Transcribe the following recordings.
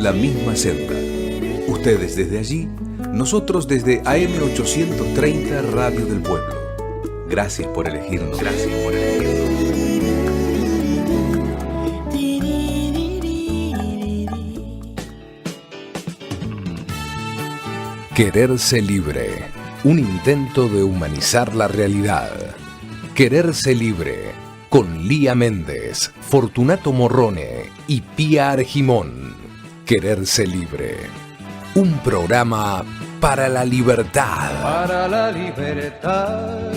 Seguimos la misma senda. Ustedes desde allí, nosotros desde AM830 Radio del Pueblo. Gracias por elegirnos. Gracias por elegirnos. Quererse libre. Un intento de humanizar la realidad. Quererse libre. Con Lía Méndez, Fortunato Morrone y Pía Argimón. Quererse libre. Un programa para la libertad. Para la libertad.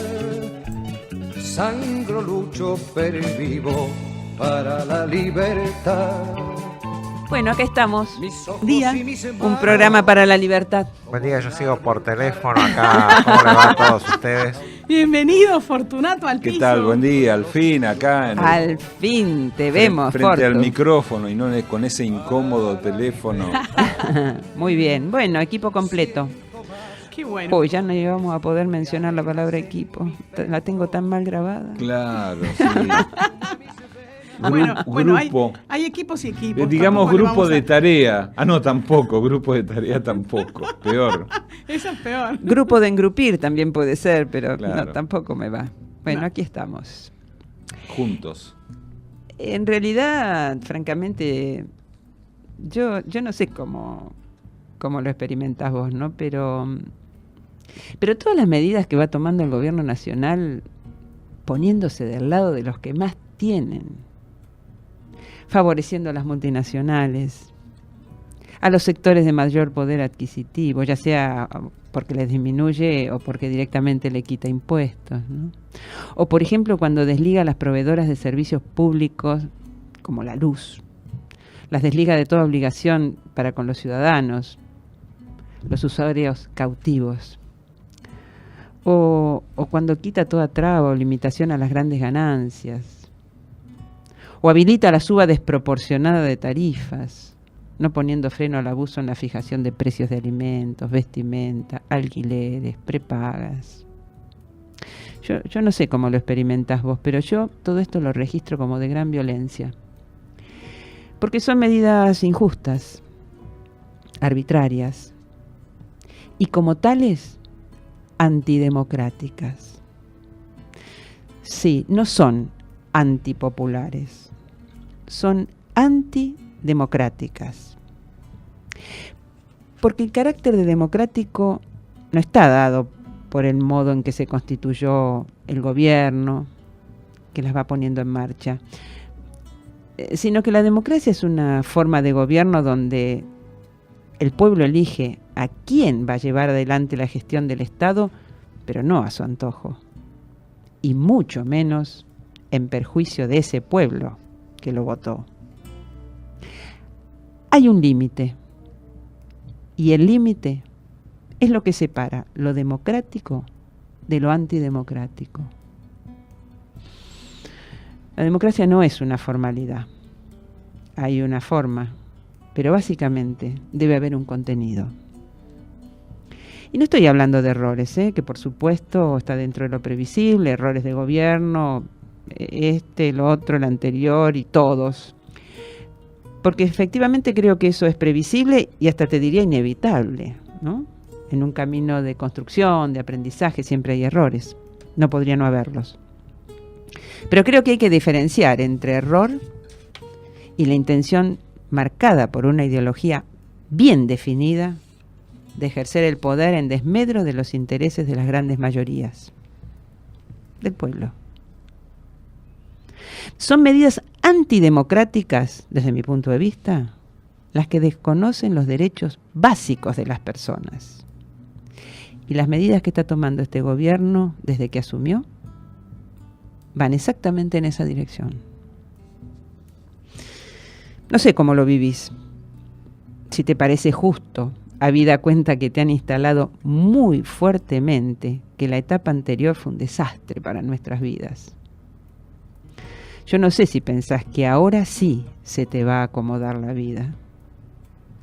Sangro, lucho, pervivo. Para la libertad. Bueno, acá estamos. Día, un programa para la libertad. Buen día, yo sigo por teléfono acá. ¿Cómo les va a todos ustedes? Bienvenido, Fortunato, al piso. ¿Qué tal? Buen día, al fin acá. Al fin te vemos, frente al Fortu. micrófono y no con ese incómodo teléfono. Muy bien, bueno, equipo completo. Qué bueno. Uy, ya no íbamos a poder mencionar la palabra equipo. La tengo tan mal grabada. Claro, sí. Bueno, grupo. hay equipos y equipos. Digamos Tampoco grupo de a... tarea. Ah, no, tampoco. Grupo de tarea tampoco. Peor. Eso es peor. Grupo de engrupir también puede ser, pero Claro. no, tampoco me va. Bueno, No. aquí estamos. Juntos. En realidad, francamente, yo no sé cómo lo experimentás vos, ¿no? Pero todas las medidas que va tomando el gobierno nacional, poniéndose del lado de los que más tienen, favoreciendo a las multinacionales, a los sectores de mayor poder adquisitivo, ya sea porque les disminuye o porque directamente le quita impuestos, ¿no? O, por ejemplo, cuando desliga a las proveedoras de servicios públicos, como la luz, las desliga de toda obligación para con los ciudadanos, los usuarios cautivos. O cuando quita toda traba o limitación a las grandes ganancias. O habilita la suba desproporcionada de tarifas, no poniendo freno al abuso en la fijación de precios de alimentos, vestimenta, alquileres, prepagas. Yo no sé cómo lo experimentás vos, pero yo todo esto lo registro como de gran violencia. Porque son medidas injustas, arbitrarias, y como tales, antidemocráticas. Sí, no son antipopulares, son antidemocráticas. Porque el carácter de democrático no está dado por el modo en que se constituyó el gobierno, que las va poniendo en marcha, sino que la democracia es una forma de gobierno donde el pueblo elige a quién va a llevar adelante la gestión del Estado, pero no a su antojo, y mucho menos en perjuicio de ese pueblo que lo votó. Hay un límite, y el límite es lo que separa lo democrático de lo antidemocrático. La democracia no es una formalidad, hay una forma, pero básicamente debe haber un contenido. Y no estoy hablando de errores, que por supuesto está dentro de lo previsible, errores de gobierno, el otro, el anterior y todos. Porque efectivamente creo que eso es previsible y hasta te diría inevitable, ¿no? En un camino de construcción, de aprendizaje, siempre hay errores. No podría no haberlos. Pero creo que hay que diferenciar entre error y la intención marcada por una ideología bien definida de ejercer el poder en desmedro de los intereses de las grandes mayorías del pueblo. Son medidas antidemocráticas, desde mi punto de vista, las que desconocen los derechos básicos de las personas. Y las medidas que está tomando este gobierno desde que asumió van exactamente en esa dirección. No sé cómo lo vivís, si te parece justo, habida cuenta que te han instalado muy fuertemente que la etapa anterior fue un desastre para nuestras vidas. Yo no sé si pensás que ahora sí se te va a acomodar la vida,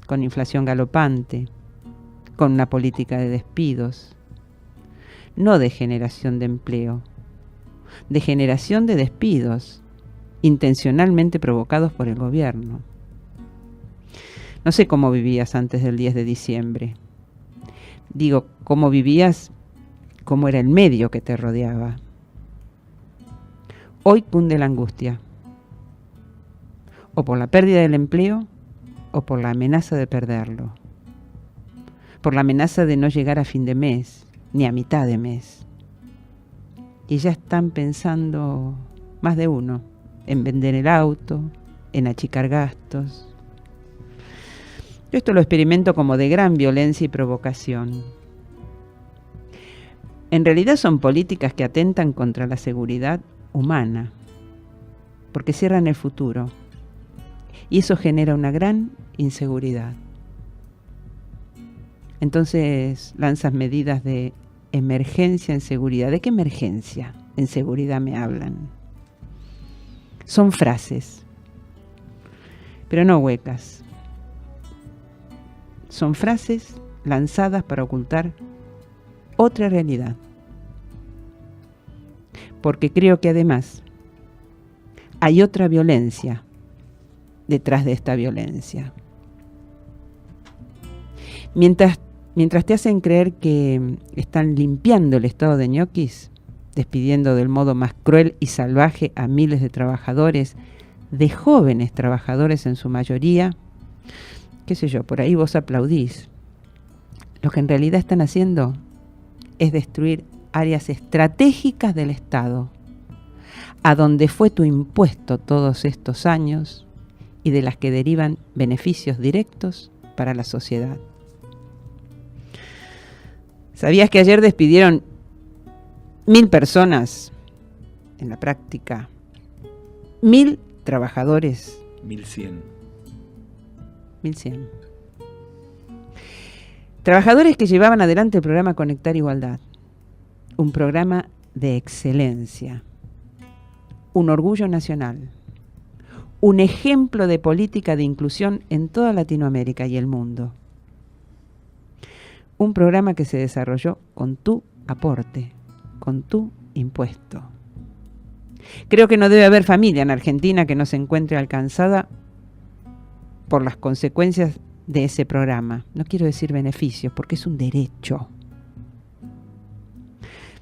con inflación galopante, con una política de despidos, no de generación de empleo, de generación de despidos, intencionalmente provocados por el gobierno. No sé cómo vivías antes del 10 de diciembre. Digo, cómo vivías, cómo era el medio que te rodeaba. Hoy cunde la angustia. O por la pérdida del empleo, o por la amenaza de perderlo. Por la amenaza de no llegar a fin de mes, ni a mitad de mes. Y ya están pensando más de uno en vender el auto, en achicar gastos. Yo esto lo experimento como de gran violencia y provocación. En realidad son políticas que atentan contra la seguridad humana, porque cierran el futuro. Y eso genera una gran inseguridad. Entonces lanzas medidas de emergencia en seguridad. ¿De qué emergencia en seguridad me hablan? Son frases, pero no huecas. Son frases lanzadas para ocultar otra realidad. Porque creo que además hay otra violencia detrás de esta violencia. Mientras te hacen creer que están limpiando el estado de ñoquis, despidiendo del modo más cruel y salvaje a miles de trabajadores, de jóvenes trabajadores en su mayoría, qué sé yo, por ahí vos aplaudís. Lo que en realidad están haciendo es destruir áreas estratégicas del Estado, a donde fue tu impuesto todos estos años y de las que derivan beneficios directos para la sociedad. ¿Sabías que ayer despidieron 1.000 personas? En la práctica, 1.000 trabajadores. 1100. 1.100. Trabajadores que llevaban adelante el programa Conectar Igualdad. Un programa de excelencia. Un orgullo nacional. Un ejemplo de política de inclusión en toda Latinoamérica y el mundo. Un programa que se desarrolló con tu aporte, con tu impuesto. Creo que no debe haber familia en Argentina que no se encuentre alcanzada por las consecuencias de ese programa. No quiero decir beneficios, porque es un derecho.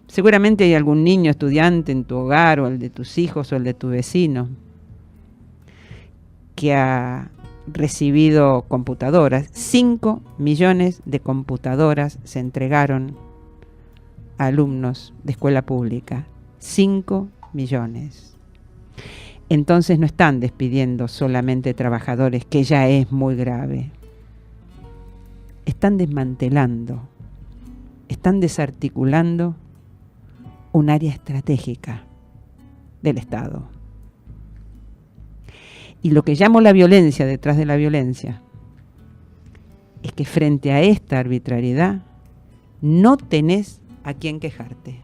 Seguramente hay algún niño estudiante en tu hogar, o el de tus hijos, o el de tu vecino, que ha recibido computadoras. 5 millones de computadoras se entregaron a alumnos de escuela pública. 5 millones. Entonces no están despidiendo solamente trabajadores, que ya es muy grave. Están desmantelando, están desarticulando un área estratégica del Estado. Y lo que llamo la violencia detrás de la violencia es que frente a esta arbitrariedad no tenés a quién quejarte.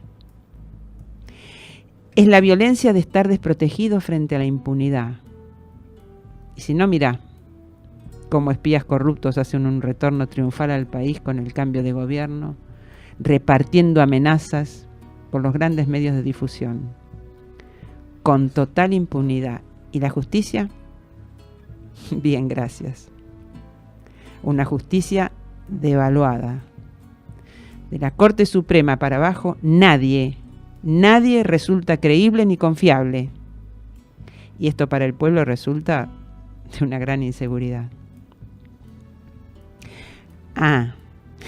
Es la violencia de estar desprotegido frente a la impunidad. Y si no, mirá cómo espías corruptos hacen un retorno triunfal al país con el cambio de gobierno, repartiendo amenazas por los grandes medios de difusión, con total impunidad. ¿Y la justicia? Bien, gracias. Una justicia devaluada. De la Corte Suprema para abajo, nadie resulta creíble ni confiable. Y esto para el pueblo resulta de una gran inseguridad.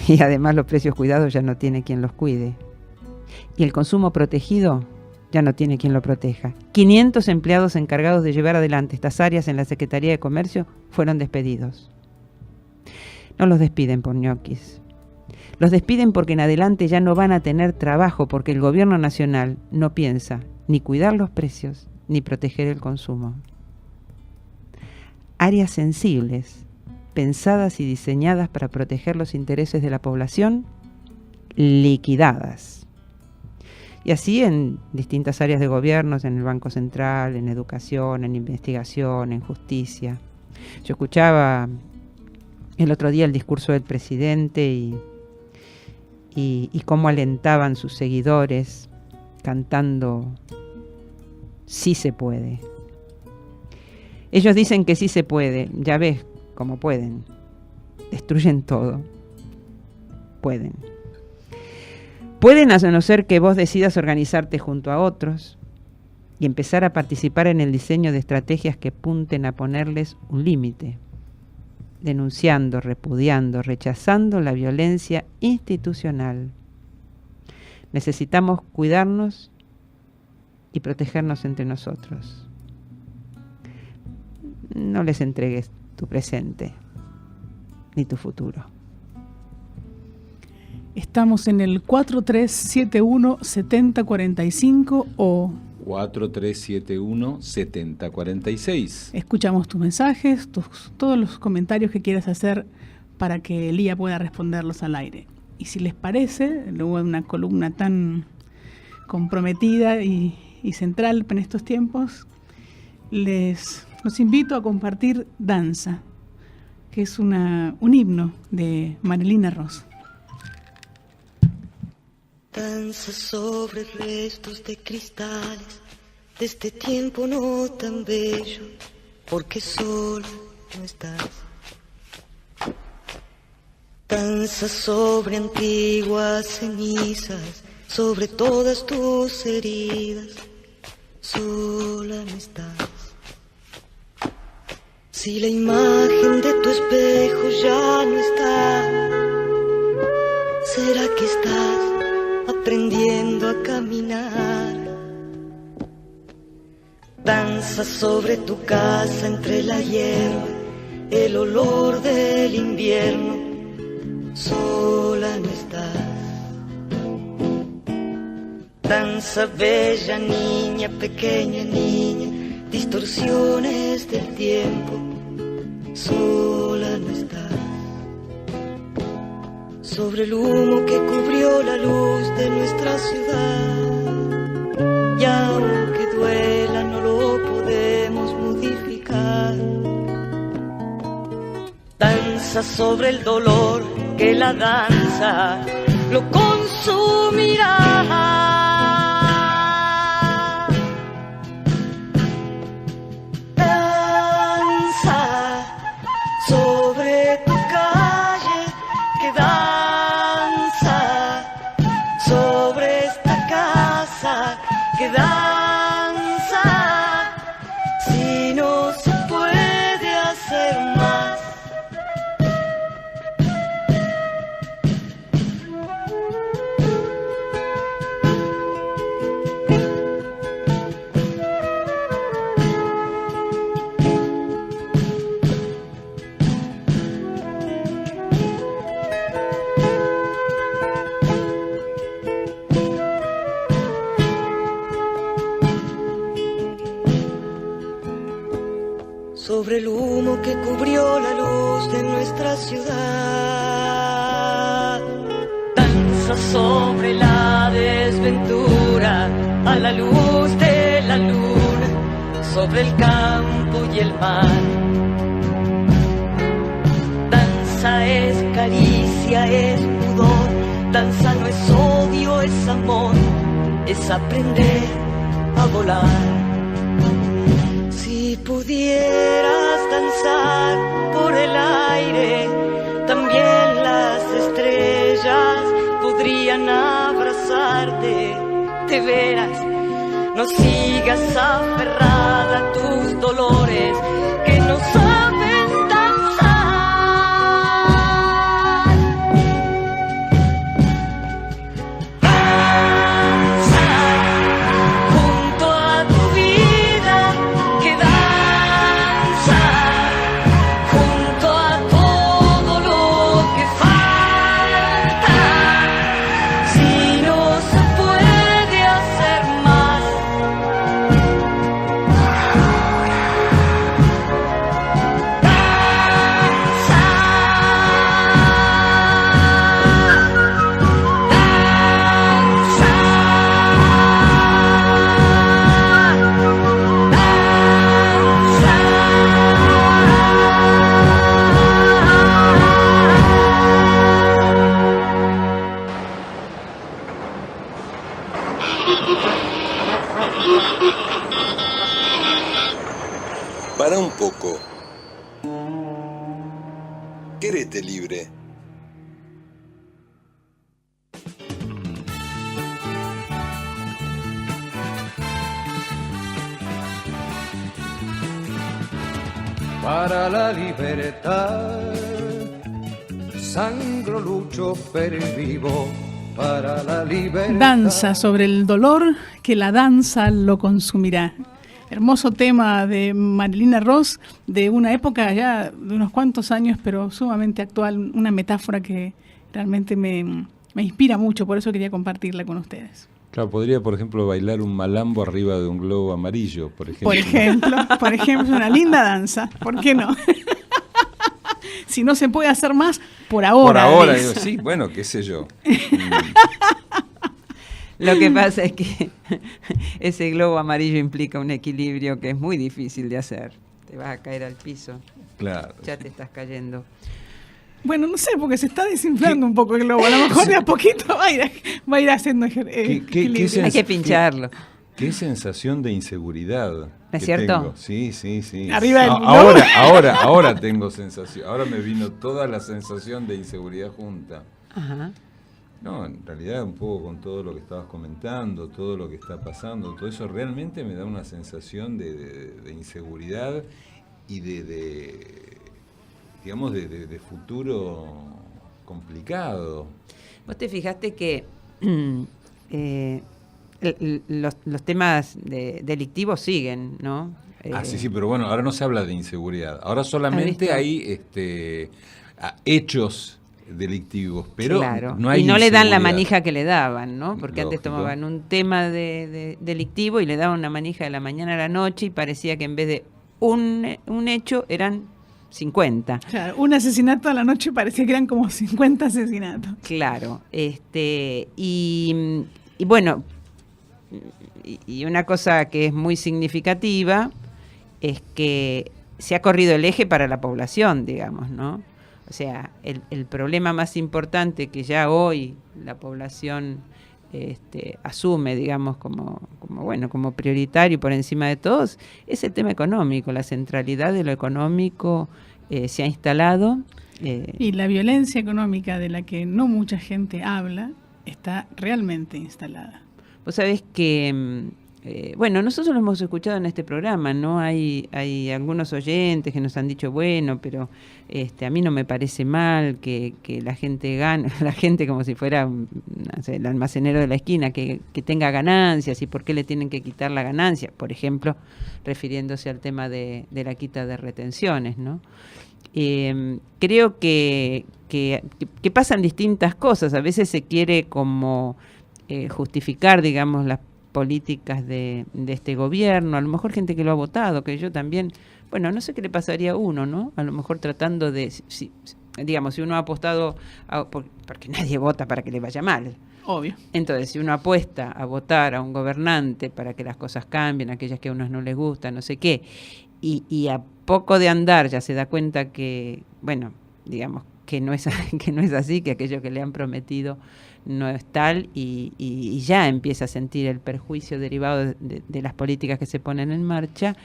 Y además los precios cuidados ya no tiene quien los cuide. Y el consumo protegido ya no tiene quien lo proteja. 500 empleados encargados de llevar adelante estas áreas en la Secretaría de Comercio fueron despedidos. No los despiden por ñoquis. Los despiden porque en adelante ya no van a tener trabajo, porque el gobierno nacional no piensa ni cuidar los precios ni proteger el consumo. Áreas sensibles, pensadas y diseñadas para proteger los intereses de la población, liquidadas. Y así en distintas áreas de gobiernos, en el Banco Central, en educación, en investigación, en justicia. Yo escuchaba el otro día el discurso del presidente y cómo alentaban sus seguidores cantando "Sí se puede". Ellos dicen que sí se puede, ya ves cómo pueden. destruyen todo. Pueden. Pueden, a no ser que vos decidas organizarte junto a otros y empezar a participar en el diseño de estrategias que apunten a ponerles un límite, denunciando, repudiando, rechazando la violencia institucional. Necesitamos cuidarnos y protegernos entre nosotros. No les entregues tu presente ni tu futuro. Estamos en el 4371-7045 o 4371-7046. escuchamos tus mensajes, todos los comentarios que quieras hacer para que Elía pueda responderlos al aire. Y si les parece, luego de una columna tan comprometida y central en estos tiempos, los invito a compartir Danza, que es un himno de Marilina Ross. Danza sobre restos de cristales de este tiempo no tan bello, porque solo no estás. Danza sobre antiguas cenizas, sobre todas tus heridas, sola no estás. Si la imagen de tu espejo ya no está, ¿será que estás aprendiendo a caminar? Danza sobre tu casa entre la hierba, el olor del invierno, sola no estás. Danza bella niña, pequeña niña, distorsiones del tiempo, sola no estás. Sobre el humo que cubrió la luz de nuestra ciudad, y aunque duela no lo podemos modificar. Danza sobre el dolor que la danza lo consumirá. Que danza, si no se puede hacer más. Sobre el humo que cubrió la luz de nuestra ciudad, danza sobre la desventura a la luz de la luna, sobre el campo y el mar. Danza es caricia, es pudor, danza no es odio, es amor, es aprender a volar. Si pudieras danzar por el aire, también las estrellas podrían abrazarte. De veras, no sigas aferrada a tus dolores que no saben danzar. Manete Libre. Para la libertad, sangro, lucho, pervivo. Para la libertad. Danza sobre el dolor, que la danza lo consumirá. Hermoso tema de Marilina Ross, de una época ya de unos cuantos años, pero sumamente actual, una metáfora que realmente me inspira mucho, por eso quería compartirla con ustedes. Claro, podría, por ejemplo, bailar un malambo arriba de un globo amarillo, por ejemplo. Por ejemplo, una linda danza, ¿por qué no? Si no se puede hacer más, por ahora. Por ahora, digo, sí, bueno, qué sé yo. Lo que pasa es que ese globo amarillo implica un equilibrio que es muy difícil de hacer. Te vas a caer al piso. Claro. Ya te estás cayendo. Bueno, no sé, porque se está desinflando un poco el globo. A lo mejor de a poquito va a ir haciendo equilibrio. Hay que pincharlo. Qué sensación de inseguridad. ¿No que es cierto? Tengo. Sí. Arriba del Ahora tengo sensación. Ahora me vino toda la sensación de inseguridad junta. Ajá. No, en realidad un poco con todo lo que estabas comentando, todo lo que está pasando, todo eso realmente me da una sensación de inseguridad y digamos, de futuro complicado. Vos te fijaste que los temas delictivos siguen, ¿no? Sí, pero bueno, ahora no se habla de inseguridad. Ahora solamente hay hechos delictivos, pero claro. No hay y no le dan la inseguridad. manija que le daban, ¿no? Porque Lógico. antes tomaban un tema de delictivo y le daban una manija de la mañana a la noche y parecía que en vez de un hecho eran 50. Claro, un asesinato a la noche parecía que eran como 50 asesinatos. Claro, y bueno, y una cosa que es muy significativa es que se ha corrido el eje para la población, digamos, ¿no? O sea, el problema más importante que ya hoy la población asume, digamos, como prioritario por encima de todos, es el tema económico. La centralidad de lo económico se ha instalado. Y la violencia económica de la que no mucha gente habla está realmente instalada. Vos sabés que, nosotros lo hemos escuchado en este programa, ¿no? Hay algunos oyentes que nos han dicho, bueno, pero a mí no me parece mal que la gente gane, la gente como si fuera, no sé, el almacenero de la esquina, que tenga ganancias, y por qué le tienen que quitar la ganancia, por ejemplo, refiriéndose al tema de la quita de retenciones, ¿no? Creo que pasan distintas cosas. A veces se quiere como justificar, digamos, las políticas de este gobierno, a lo mejor gente que lo ha votado, que yo también, bueno, no sé qué le pasaría a uno, ¿no? A lo mejor tratando de, si uno ha apostado, porque nadie vota para que le vaya mal. Obvio. Entonces, si uno apuesta a votar a un gobernante para que las cosas cambien, aquellas que a unos no les gustan, no sé qué, y a poco de andar ya se da cuenta que, bueno, digamos, que no es así, que aquello que le han prometido no es tal, y ya empieza a sentir el perjuicio derivado de las políticas que se ponen en marcha.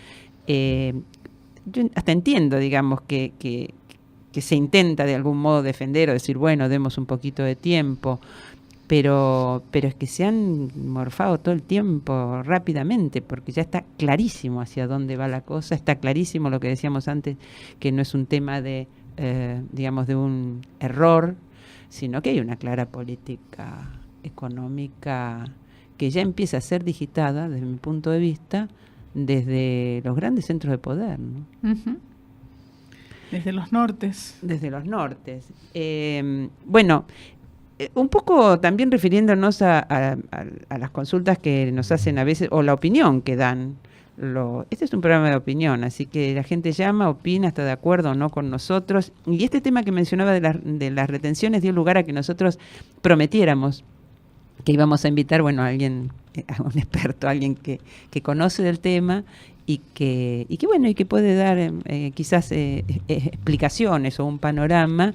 Yo hasta entiendo, digamos, que se intenta de algún modo defender o decir, bueno, demos un poquito de tiempo, pero es que se han morfado todo el tiempo rápidamente, porque ya está clarísimo hacia dónde va la cosa, está clarísimo lo que decíamos antes, que no es un tema de un error, sino que hay una clara política económica que ya empieza a ser digitada, desde mi punto de vista, desde los grandes centros de poder, ¿no? Uh-huh. Desde los nortes. Desde los nortes. Un poco también refiriéndonos a las consultas que nos hacen a veces, o la opinión que dan. Este es un programa de opinión, así que la gente llama, opina, está de acuerdo o no con nosotros. Y este tema que mencionaba de las retenciones dio lugar a que nosotros prometiéramos que íbamos a invitar, a alguien, a un experto, a alguien que conoce del tema y que puede dar quizás explicaciones o un panorama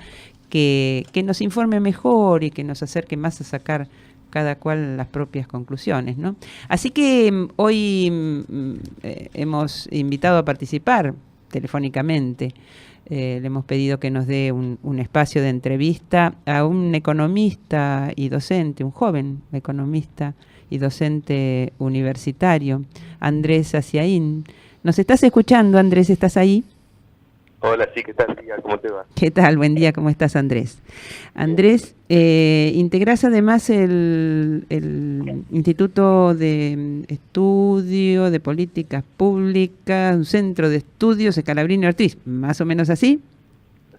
que nos informe mejor y que nos acerque más a sacar cada cual las propias conclusiones, ¿no? Así que hoy hemos invitado a participar telefónicamente Le hemos pedido que nos dé un espacio de entrevista a un economista y docente, un joven economista y docente universitario, Andrés Aciaín. ¿Nos estás escuchando, Andrés? ¿Estás ahí? Hola, sí, ¿qué tal, Liga? ¿Cómo te va? ¿Qué tal? Buen día, ¿cómo estás, Andrés? Andrés, integrás además el Instituto de Estudio de Políticas Públicas, un centro de estudios Scalabrini Ortiz, más o menos así.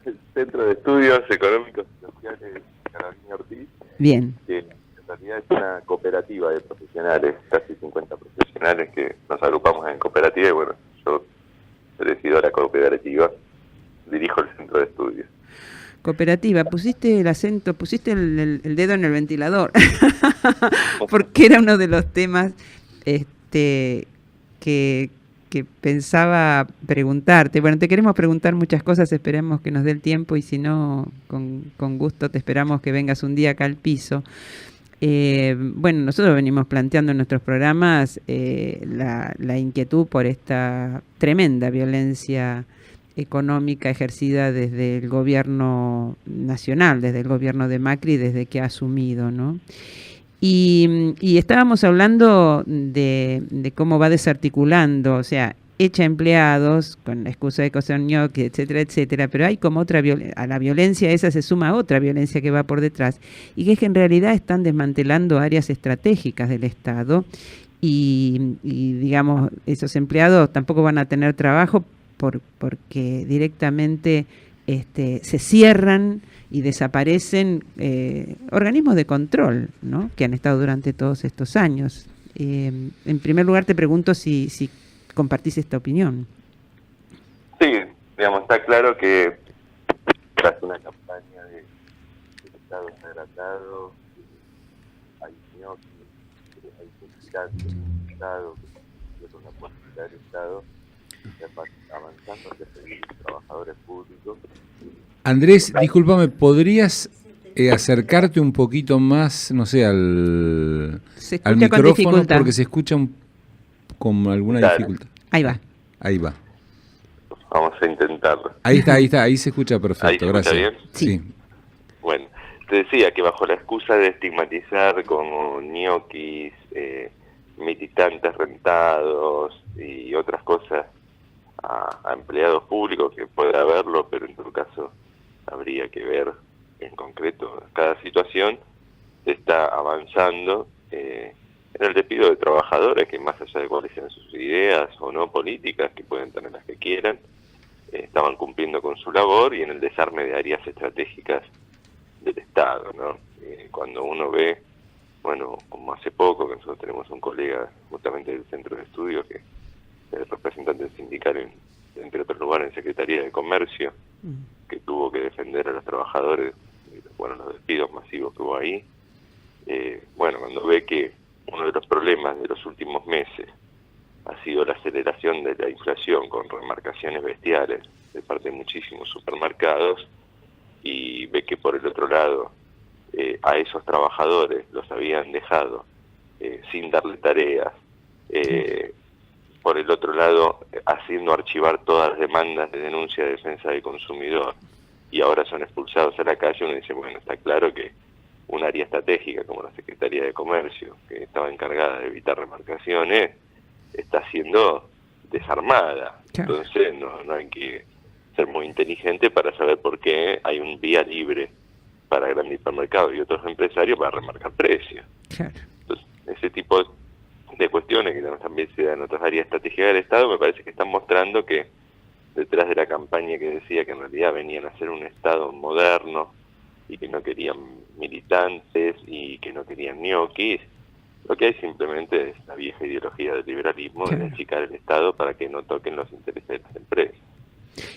El Centro de Estudios Económicos y Sociales Scalabrini Ortiz. Bien. Que en realidad es una cooperativa de profesionales, casi 50 profesionales que nos agrupamos en cooperativa y bueno, yo presido la cooperativa, dirijo el centro de estudios. Cooperativa, pusiste el acento, pusiste el dedo en el ventilador, porque era uno de los temas que pensaba preguntarte. Bueno, te queremos preguntar muchas cosas, esperemos que nos dé el tiempo y si no, con gusto te esperamos que vengas un día acá al piso. Bueno, nosotros venimos planteando en nuestros programas la inquietud por esta tremenda violencia económica ejercida desde el gobierno nacional, desde el gobierno de Macri, desde que ha asumido, ¿no? Y estábamos hablando de cómo va desarticulando, o sea, echa empleados con la excusa de que son ñoquis, etcétera, etcétera, pero hay como otra a la violencia esa se suma otra violencia que va por detrás, y que es que en realidad están desmantelando áreas estratégicas del Estado y digamos, esos empleados tampoco van a tener trabajo porque directamente se cierran y desaparecen organismos de control, ¿no?, que han estado durante todos estos años. En primer lugar te pregunto si compartís esta opinión. Sí, digamos, está claro que tras una campaña de Estado desagradado, hay ñoquis, hay militantes del Estado, que con la política del Estado, avanzando hacia servir trabajadores públicos. Andrés, discúlpame, ¿podrías acercarte un poquito más, no sé, al micrófono? Porque se escucha con alguna dificultad. Ahí va. Ahí va. Vamos a intentarlo. Ahí está, ahí se escucha perfecto, ¿Ahí se gracias. escucha bien? Sí. Bueno, te decía que bajo la excusa de estigmatizar como ñoquis, militantes rentados y otras cosas a empleados públicos, que puede haberlo, pero en todo caso habría que ver en concreto cada situación, se está avanzando en el despido de trabajadores que, más allá de cuáles sean sus ideas o no políticas, que pueden tener las que quieran, estaban cumpliendo con su labor, y en el desarme de áreas estratégicas del Estado, ¿no? Cuando uno ve, bueno, como hace poco, que nosotros tenemos un colega justamente del centro de estudios que es representante sindical entre otros lugares en Secretaría de Comercio, que tuvo que defender a los trabajadores, bueno, los despidos masivos que hubo ahí. Bueno, cuando ve que uno de los problemas de los últimos meses ha sido la aceleración de la inflación con remarcaciones bestiales de parte de muchísimos supermercados, y ve que por el otro lado a esos trabajadores los habían dejado sin darle tareas, por el otro lado haciendo archivar todas las demandas de denuncia de defensa del consumidor, y ahora son expulsados a la calle, uno dice, bueno, está claro que un área estratégica como la Secretaría de Comercio, que estaba encargada de evitar remarcaciones, está siendo desarmada. Claro. Entonces no hay que ser muy inteligente para saber por qué hay un vía libre para grandes hipermercados y otros empresarios para remarcar precios. Claro. Entonces, ese tipo de cuestiones que también se dan en otras áreas estratégicas del Estado, me parece que están mostrando que detrás de la campaña que decía que en realidad venían a ser un Estado moderno y que no querían militantes y que no querían ñoquis, lo que hay simplemente es la vieja ideología del liberalismo, claro, de achicar el Estado para que no toquen los intereses de las empresas.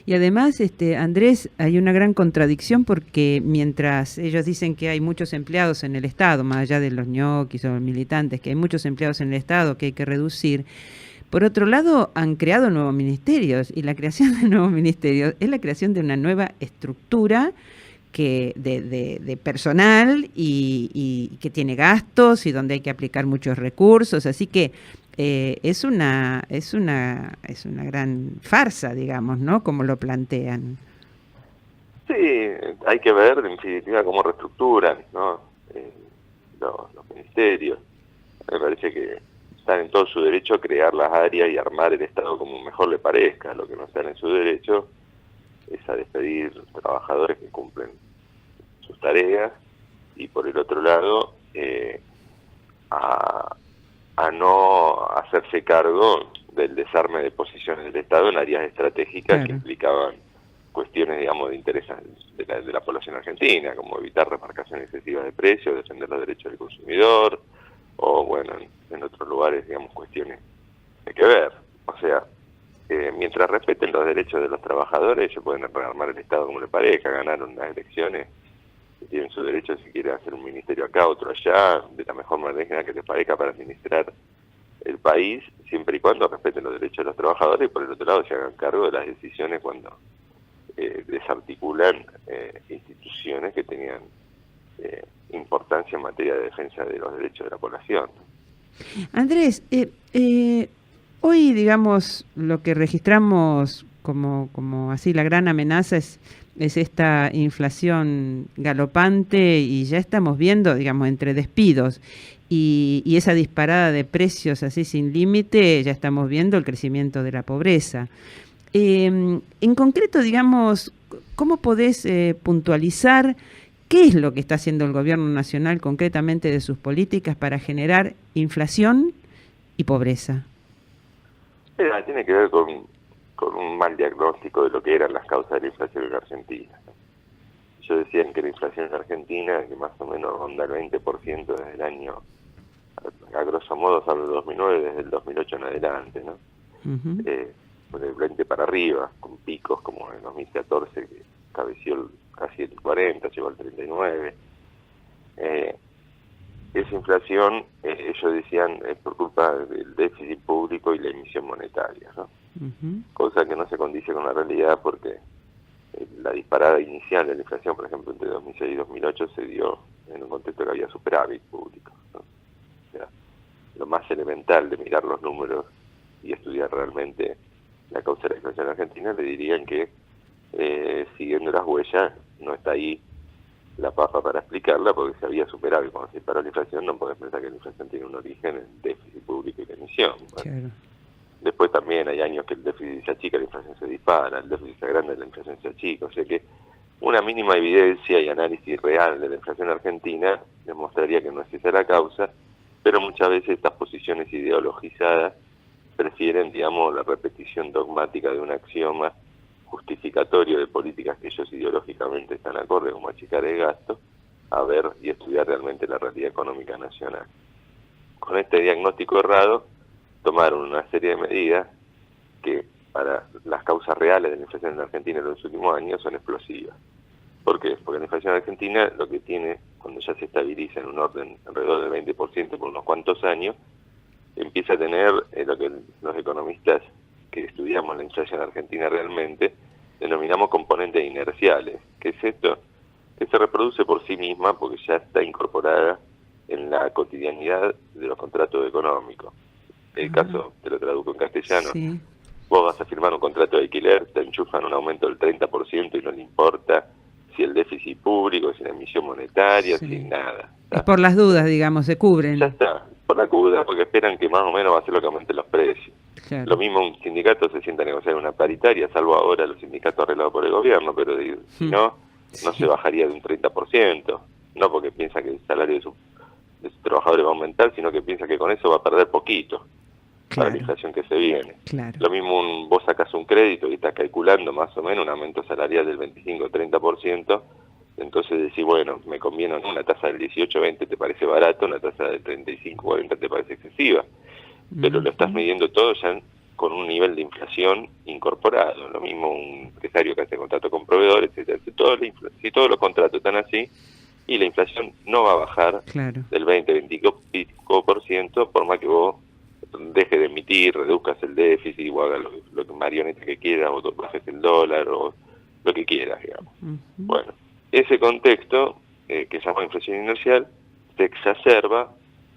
Y además, Andrés, hay una gran contradicción, porque mientras ellos dicen que hay muchos empleados en el Estado, más allá de los ñoquis o militantes, que hay muchos empleados en el Estado que hay que reducir, por otro lado han creado nuevos ministerios, y la creación de nuevos ministerios es la creación de una nueva estructura que de personal y que tiene gastos y donde hay que aplicar muchos recursos, así que es una gran farsa, digamos, ¿no?, como lo plantean. Sí, hay que ver en definitiva cómo reestructuran, ¿no? Los ministerios. Me parece que están en todo su derecho a crear las áreas y armar el Estado como mejor le parezca. Lo que no están en su derecho es a despedir trabajadores que cumplen sus tareas y por el otro lado a no hacerse cargo del desarme de posiciones del Estado en áreas estratégicas que implicaban cuestiones, digamos, de interés de la población argentina, como evitar remarcaciones excesivas de precios, defender los derechos del consumidor, o bueno, en otros lugares, digamos, cuestiones de que ver. O sea, mientras respeten los derechos de los trabajadores, ellos pueden rearmar el Estado como les parezca, ganar unas elecciones, tienen su derecho si quieren hacer un ministerio acá, otro allá, de la mejor manera que les parezca para administrar el país, siempre y cuando respeten los derechos de los trabajadores y por el otro lado se hagan cargo de las decisiones cuando desarticulan instituciones que tenían importancia en materia de defensa de los derechos de la población. Andrés, hoy, digamos, lo que registramos como así la gran amenaza es esta inflación galopante y ya estamos viendo, digamos, entre despidos y esa disparada de precios así sin límite, ya estamos viendo el crecimiento de la pobreza. En concreto, digamos, ¿cómo podés puntualizar qué es lo que está haciendo el gobierno nacional concretamente de sus políticas para generar inflación y pobreza? Tiene que ver con un mal diagnóstico de lo que eran las causas de la inflación en Argentina. Yo decía que la inflación en Argentina, que más o menos ronda el 20% desde el año, a grosso modo, hablo del 2009, desde el 2008 en adelante, ¿no? Del 20 para arriba, con picos como en 2014, que cabeció casi el 40, llegó al 39. Esa inflación, ellos decían, es por culpa del déficit público y la emisión monetaria, ¿no? Cosa que no se condice con la realidad porque la disparada inicial de la inflación, por ejemplo, entre 2006 y 2008 se dio en un contexto que había superávit público, ¿no? O sea, lo más elemental de mirar los números y estudiar realmente la causa de la inflación argentina, le dirían que siguiendo las huellas no está ahí la papa para explicarla, porque si había superávit cuando se disparó la inflación, no podés pensar que la inflación tiene un origen en déficit público y la emisión. Claro. Después también hay años que el déficit se achica, la inflación se dispara, el déficit se agranda, la inflación se achica. O sea que una mínima evidencia y análisis real de la inflación argentina demostraría que no es esa la causa, pero muchas veces estas posiciones ideologizadas prefieren, digamos, la repetición dogmática de un axioma justificatorio de políticas que ellos ideológicamente están acorde, como achicar el gasto, a ver y estudiar realmente la realidad económica nacional. Con este diagnóstico errado, tomaron una serie de medidas que para las causas reales de la inflación en la Argentina en los últimos años son explosivas. ¿Por qué? Porque la inflación argentina lo que tiene, cuando ya se estabiliza en un orden alrededor del 20% por unos cuantos años, empieza a tener lo que los economistas que estudiamos la inflación argentina realmente denominamos componentes inerciales. ¿Qué es esto? Que se reproduce por sí misma porque ya está incorporada en la cotidianidad de los contratos económicos. El caso, te lo traduzco en castellano, sí. Vos vas a firmar un contrato de alquiler, te enchufan un aumento del 30% y no le importa si el déficit público, si la emisión monetaria, sí. Si nada. ¿Está? Es por las dudas, digamos, se cubren. Ya está, por la duda, porque esperan que más o menos va a ser lo que aumenten los precios. Claro. Lo mismo un sindicato se sienta a negociar una paritaria, salvo ahora los sindicatos arreglados por el gobierno, pero si no se bajaría de un 30%, no porque piensa que el salario de sus trabajadores va a aumentar, sino que piensa que con eso va a perder poquito. Claro. Para la inflación que se viene. Claro. Lo mismo vos sacas un crédito y estás calculando más o menos un aumento salarial del 25-30%, entonces decís, bueno, me conviene una tasa del 18-20 te parece barato, una tasa del 35-40 te parece excesiva, pero lo estás midiendo todo ya con un nivel de inflación incorporado. Lo mismo un empresario que hace contrato con proveedores, etcétera. Si todos los contratos están así, y la inflación no va a bajar del 20-25% por más que vos deje de emitir, reduzcas el déficit o hagas lo que marioneta que quieras o bajes el dólar o lo que quieras, digamos. Bueno, ese contexto que se llama inflación inercial se exacerba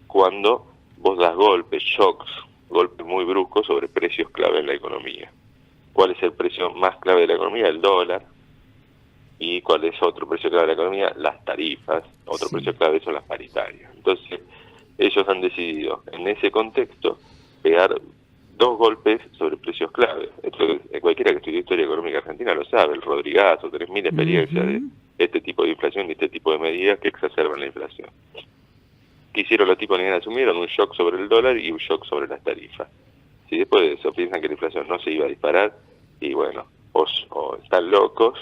cuando vos das golpes muy bruscos sobre precios clave en la economía. ¿Cuál es el precio más clave de la economía? El dólar. ¿Y cuál es otro precio clave de la economía? Las tarifas. Otro precio clave son las paritarias. Entonces, ellos han decidido, en ese contexto, pegar 2 golpes sobre precios clave. Esto, cualquiera que estudie historia económica argentina lo sabe. El Rodrigazo, 3.000 experiencias de este tipo de inflación y este tipo de medidas que exacerban la inflación. ¿Qué hicieron los tipos? Asumieron un shock sobre el dólar y un shock sobre las tarifas. Si después de eso piensan que la inflación no se iba a disparar, y bueno, o están locos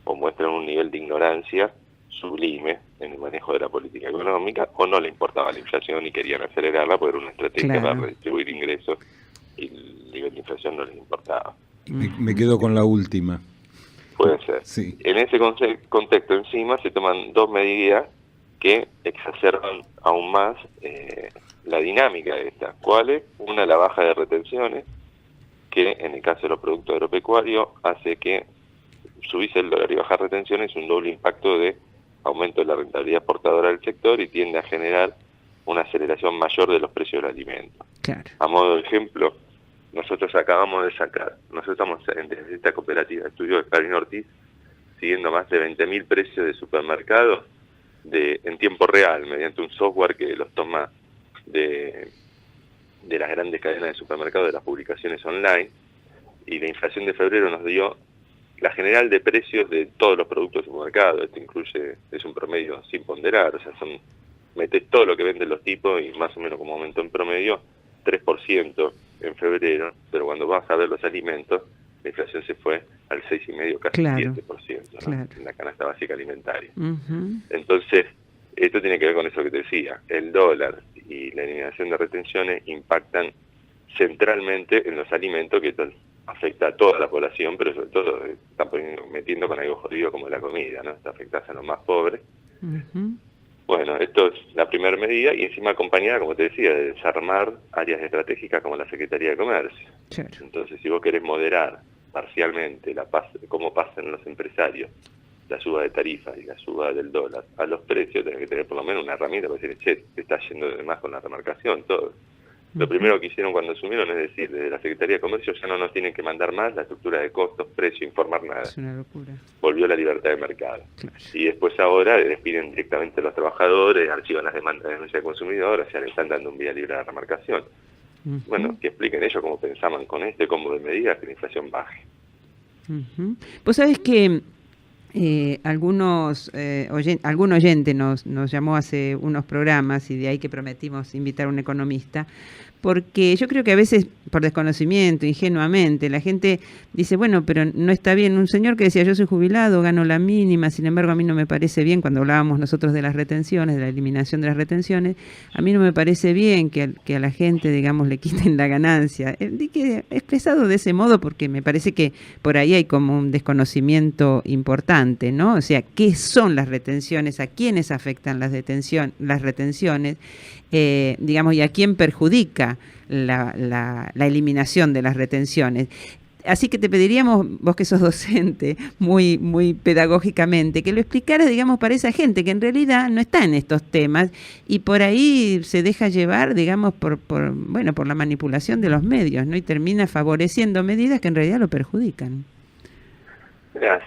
o muestran un nivel de ignorancia sublime en el manejo de la política económica, o no le importaba la inflación y querían acelerarla porque era una estrategia para redistribuir ingresos y el nivel de inflación no les importaba. Me quedo con la última. Puede ser. Sí. En ese contexto encima se toman 2 medidas que exacerban aún más la dinámica de esta. ¿Cuáles? Una, la baja de retenciones, que en el caso de los productos agropecuarios hace que subirse el dólar y bajar retenciones es un doble impacto de aumento de la rentabilidad exportadora del sector y tiende a generar una aceleración mayor de los precios del alimento. Claro. A modo de ejemplo, nosotros estamos desde esta cooperativa de estudio de Karin Ortiz, siguiendo más de 20.000 precios de supermercados en tiempo real, mediante un software que los toma de las grandes cadenas de supermercados, de las publicaciones online, y la inflación de febrero nos dio la general de precios de todos los productos de supermercado. Esto incluye, es un promedio sin ponderar, o sea, metes todo lo que venden los tipos y más o menos como aumento en promedio 3% en febrero, pero cuando vas a ver los alimentos, la inflación se fue al 6,5%, casi 7%, ¿no? En la canasta básica alimentaria. Entonces, esto tiene que ver con eso que te decía, el dólar y la eliminación de retenciones impactan centralmente en los alimentos, que esto afecta a toda la población, pero sobre todo están metiendo con algo jodido como la comida, ¿no? Está afectando a los más pobres. Bueno, esto es la primera medida, y encima acompañada, como te decía, de desarmar áreas estratégicas como la Secretaría de Comercio. Entonces, si vos querés moderar parcialmente cómo pasan los empresarios la suba de tarifas y la suba del dólar a los precios, tenés que tener por lo menos una herramienta para decir, che, te está yendo de más con la remarcación, todo. Lo primero que hicieron cuando asumieron es decir, desde la Secretaría de Comercio ya no nos tienen que mandar más la estructura de costos, precio, informar nada. Es una locura. Volvió la libertad de mercado. Y después ahora despiden directamente a los trabajadores, archivan las demandas de denuncia de consumidor, o sea, le están dando un vía libre a la remarcación. Bueno, que expliquen ellos cómo pensaban con combo de medidas que la inflación baje. Vos sabés que algún oyente nos llamó hace unos programas, y de ahí que prometimos invitar a un economista, porque yo creo que a veces por desconocimiento, ingenuamente, la gente dice, bueno, pero no está bien. Un señor que decía, yo soy jubilado, gano la mínima, sin embargo a mí no me parece bien, cuando hablábamos nosotros de las retenciones, de la eliminación de las retenciones, a mí no me parece bien que a la gente, digamos, le quiten la ganancia. Expresado de ese modo, porque me parece que por ahí hay como un desconocimiento importante, ¿no? O sea, ¿qué son las retenciones? ¿A quiénes afectan las retenciones? Digamos, y a quién perjudica la eliminación de las retenciones. Así que te pediríamos, vos que sos docente, muy, muy pedagógicamente, que lo explicaras, digamos, para esa gente que en realidad no está en estos temas y por ahí se deja llevar, digamos, por la manipulación de los medios, ¿no? Y termina favoreciendo medidas que en realidad lo perjudican.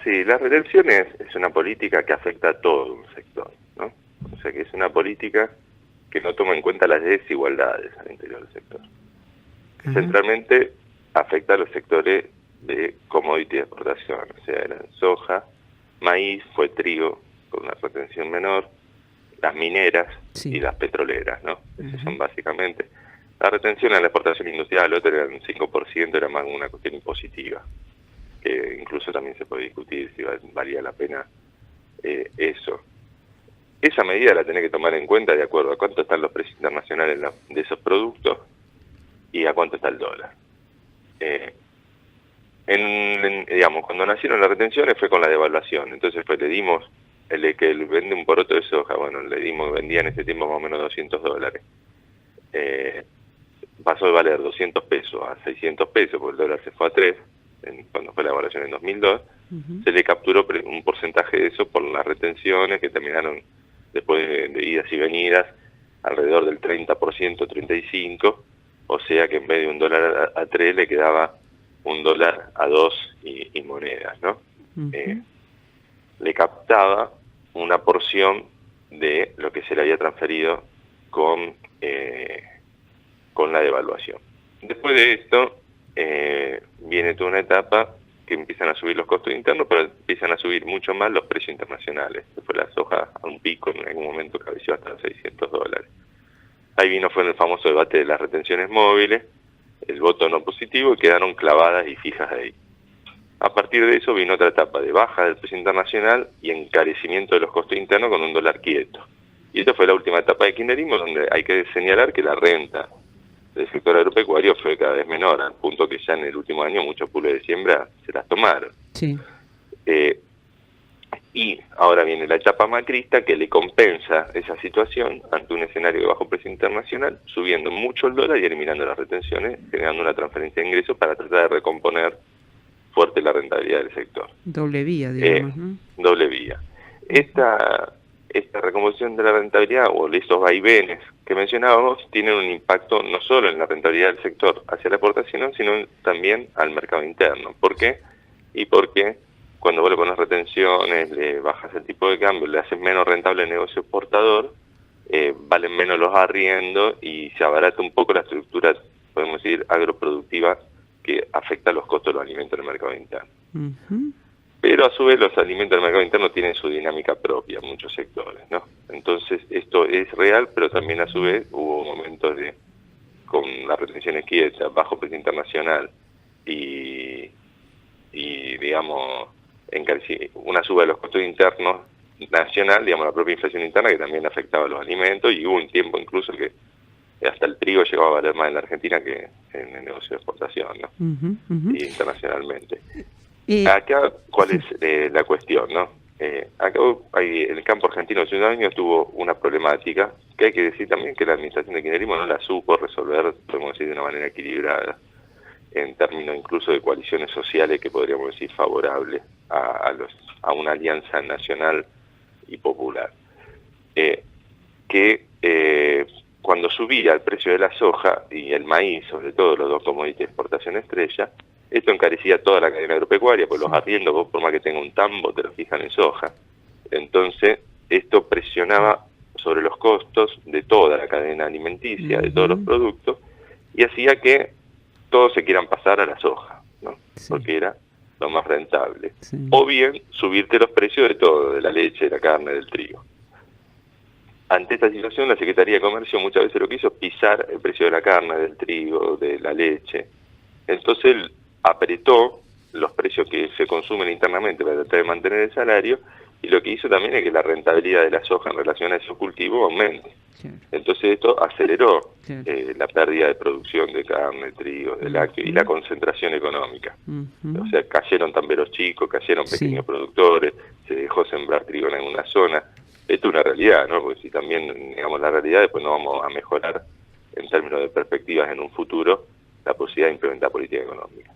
Sí, las retenciones es una política que afecta a todo un sector, ¿no? O sea, que es una política que no toma en cuenta las desigualdades al interior del sector. Centralmente afecta a los sectores de commodity de exportación, o sea, eran soja, maíz, fue trigo con una retención menor, las mineras y las petroleras, ¿no? Esas son básicamente. La retención en la exportación industrial, otra era un 5%, era más una cuestión impositiva, que incluso también se puede discutir si valía la pena eso. Esa medida la tenés que tomar en cuenta de acuerdo a cuánto están los precios internacionales de esos productos y a cuánto está el dólar. Digamos, cuando nacieron las retenciones fue con la devaluación, entonces le dimos, el que vende un poroto de soja, vendía en ese tiempo más o menos $200. Pasó de valer 200 pesos a 600 pesos, porque el dólar se fue a 3, cuando fue la devaluación en 2002, se le capturó un porcentaje de eso por las retenciones que terminaron después de idas y venidas alrededor del 30%, 35%, o sea que en vez de un dólar a 3 le quedaba un dólar a 2 y monedas, ¿no? le captaba una porción de lo que se le había transferido con la devaluación. Después de esto viene toda una etapa que empiezan a subir los costos internos, pero empiezan a subir mucho más los precios internacionales. Después la soja a un pico en algún momento cabeció hasta los $600. Ahí fue el famoso debate de las retenciones móviles, el voto no positivo, y quedaron clavadas y fijas ahí. A partir de eso vino otra etapa de baja del precio internacional y encarecimiento de los costos internos con un dólar quieto. Y esta fue la última etapa de kirchnerismo, donde hay que señalar que la renta del sector agropecuario fue cada vez menor, al punto que ya en el último año muchos pules de siembra se las tomaron. Sí. Y ahora viene la etapa macrista, que le compensa esa situación ante un escenario de bajo precio internacional, subiendo mucho el dólar y eliminando las retenciones, generando una transferencia de ingresos para tratar de recomponer fuerte la rentabilidad del sector. Doble vía, digamos, ¿no? Doble vía. Esta recomposición de la rentabilidad, o de esos vaivenes que mencionábamos, tienen un impacto no solo en la rentabilidad del sector hacia la exportación, sino también al mercado interno. ¿Por qué? Y porque cuando vos le pones retenciones, le bajas el tipo de cambio, le haces menos rentable el negocio exportador, valen menos los arriendos y se abarata un poco la estructura, podemos decir, agroproductiva, que afecta los costos de los alimentos en el mercado interno. Uh-huh. Pero a su vez los alimentos del mercado interno tienen su dinámica propia en muchos sectores, ¿no? Entonces esto es real, pero también a su vez hubo momentos con las retenciones quietas, bajo precio internacional y digamos, una suba de los costos internos nacional, digamos, la propia inflación interna, que también afectaba a los alimentos, y hubo un tiempo incluso que hasta el trigo llegaba a valer más en la Argentina que en el negocio de exportación, ¿no? Uh-huh, uh-huh. Y internacionalmente. Acá, ¿cuál es la cuestión, no? Acá en el campo argentino hace unos años tuvo una problemática que hay que decir también que la administración de kirchnerismo no la supo resolver, podemos decir, de una manera equilibrada, en términos incluso de coaliciones sociales que podríamos decir favorables a una alianza nacional y popular. Cuando subía el precio de la soja y el maíz, sobre todo los dos commodities de exportación estrella, esto encarecía toda la cadena agropecuaria, pues los arriendos, vos por más que tenga un tambo, te lo fijan en soja. Entonces, esto presionaba sobre los costos de toda la cadena alimenticia, de todos los productos, y hacía que todos se quieran pasar a la soja, ¿no? Sí. Porque era lo más rentable. Sí. O bien, subirte los precios de todo, de la leche, de la carne, del trigo. Ante esta situación, la Secretaría de Comercio muchas veces lo que hizo es pisar el precio de la carne, del trigo, de la leche. Entonces apretó los precios que se consumen internamente para tratar de mantener el salario, y lo que hizo también es que la rentabilidad de la soja en relación a esos cultivos aumente. Claro. Entonces esto aceleró la pérdida de producción de carne, trigo, de lácteo y la concentración económica. O sea, cayeron tamberos chicos, cayeron pequeños productores, se dejó sembrar trigo en alguna zona. Esto es una realidad, ¿no? Porque si también negamos la realidad, después no vamos a mejorar en términos de perspectivas en un futuro la posibilidad de implementar política económica.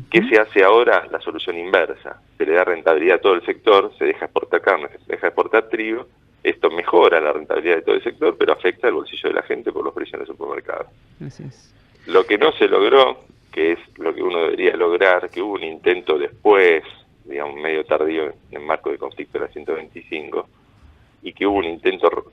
¿Qué se hace ahora? La solución inversa. Se le da rentabilidad a todo el sector, se deja exportar carne, se deja exportar trigo. Esto mejora la rentabilidad de todo el sector, pero afecta el bolsillo de la gente por los precios en el supermercado. Lo que no se logró, que es lo que uno debería lograr, que hubo un intento después, digamos medio tardío en el marco del conflicto de la 125, y que hubo un intento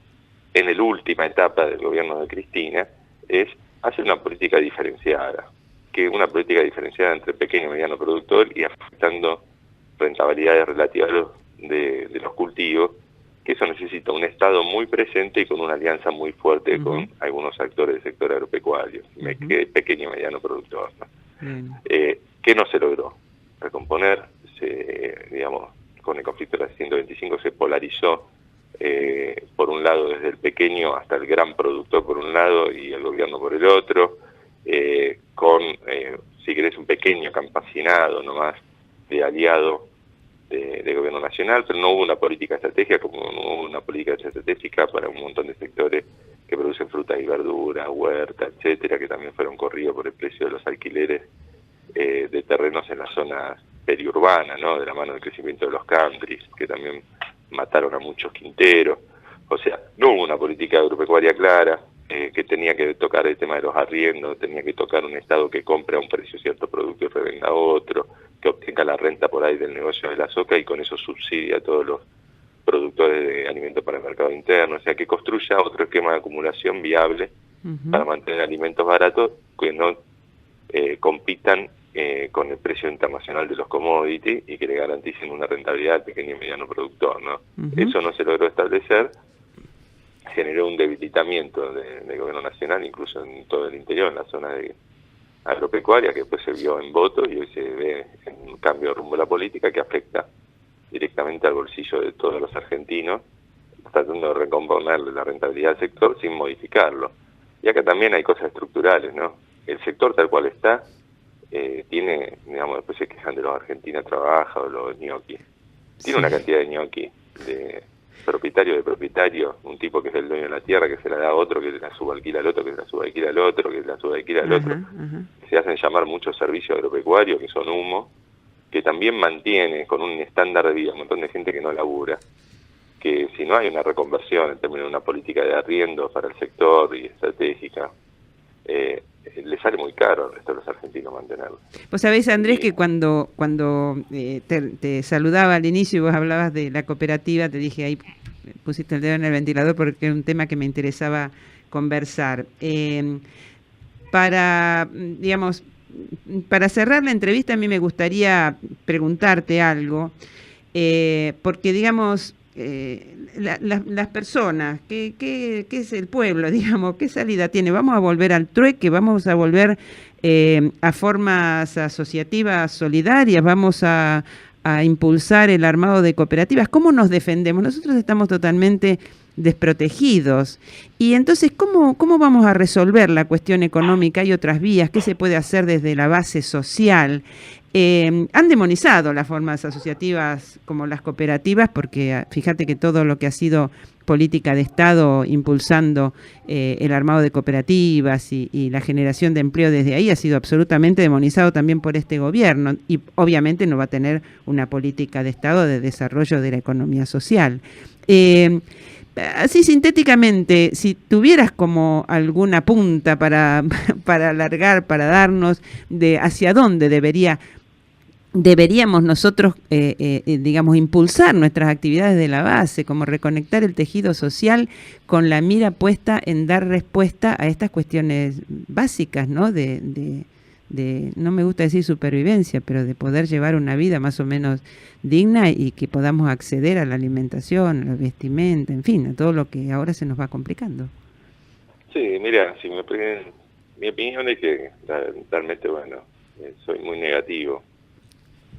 en la última etapa del gobierno de Cristina, es hacer una política diferenciada, que una política diferenciada entre pequeño y mediano productor y afectando rentabilidades relativas de los cultivos, que eso necesita un Estado muy presente y con una alianza muy fuerte con algunos actores del sector agropecuario, pequeño y mediano productor, ¿no? ¿Qué no se logró? Recomponer, digamos, con el conflicto de la 125 se polarizó, por un lado desde el pequeño hasta el gran productor por un lado y el gobierno por el otro, si querés, un pequeño campesinado nomás de aliado de gobierno nacional, pero no hubo una política estratégica, como no hubo una política estratégica para un montón de sectores que producen frutas y verduras, huerta, etcétera, que también fueron corridos por el precio de los alquileres de terrenos en la zona periurbana, ¿no? De la mano del crecimiento de los countries, que también mataron a muchos quinteros. O sea, no hubo una política agropecuaria clara, que tenía que tocar el tema de los arriendos, tenía que tocar un Estado que compre a un precio cierto producto y revenda a otro, que obtenga la renta por ahí del negocio de la soja y con eso subsidia a todos los productores de alimentos para el mercado interno, o sea, que construya otro esquema de acumulación viable para mantener alimentos baratos que no compitan con el precio internacional de los commodities y que le garanticen una rentabilidad al pequeño y mediano productor, ¿no? Eso no se logró establecer, generó un debilitamiento del gobierno nacional, incluso en todo el interior, en la zona de agropecuaria, que después se vio en votos y hoy se ve un cambio de rumbo a la política que afecta directamente al bolsillo de todos los argentinos, tratando de recomponerle la rentabilidad al sector sin modificarlo. Y acá también hay cosas estructurales, ¿no? El sector tal cual está, tiene, digamos, después se quejan de los Argentina Trabaja o los ñoquis. Tiene una cantidad de ñoquis, de propietario, un tipo que es el dueño de la tierra, que se la da a otro, que la subalquila al otro, que la subalquila al otro, que la subalquila al otro. Se hacen llamar muchos servicios agropecuarios, que son humo, que también mantiene con un estándar de vida un montón de gente que no labura, que si no hay una reconversión en términos de una política de arriendo para el sector y estratégica, le sale muy caro al resto de los argentinos mantenerlo. Vos sabés, Andrés, que cuando te saludaba al inicio y vos hablabas de la cooperativa, te dije, ahí pusiste el dedo en el ventilador porque era un tema que me interesaba conversar. Para cerrar la entrevista, a mí me gustaría preguntarte algo, porque, digamos, las personas, ¿qué es el pueblo, digamos? ¿Qué salida tiene? ¿Vamos a volver al trueque? ¿Vamos a volver a formas asociativas solidarias? ¿Vamos a impulsar el armado de cooperativas? ¿Cómo nos defendemos? Nosotros estamos totalmente desprotegidos. Y entonces, ¿cómo vamos a resolver la cuestión económica? ¿Hay otras vías? ¿Qué se puede hacer desde la base social? Han demonizado las formas asociativas como las cooperativas, porque fíjate que todo lo que ha sido política de Estado impulsando el armado de cooperativas y la generación de empleo desde ahí ha sido absolutamente demonizado también por este gobierno, y obviamente no va a tener una política de Estado de desarrollo de la economía social. Así sintéticamente, si tuvieras como alguna punta para alargar, para darnos de hacia dónde deberíamos nosotros, digamos, impulsar nuestras actividades de la base, como reconectar el tejido social con la mira puesta en dar respuesta a estas cuestiones básicas, ¿no? De no me gusta decir supervivencia, pero de poder llevar una vida más o menos digna y que podamos acceder a la alimentación, a la vestimenta, en fin, a todo lo que ahora se nos va complicando. Sí, mira, si me piden, mi opinión es que realmente, bueno, soy muy negativo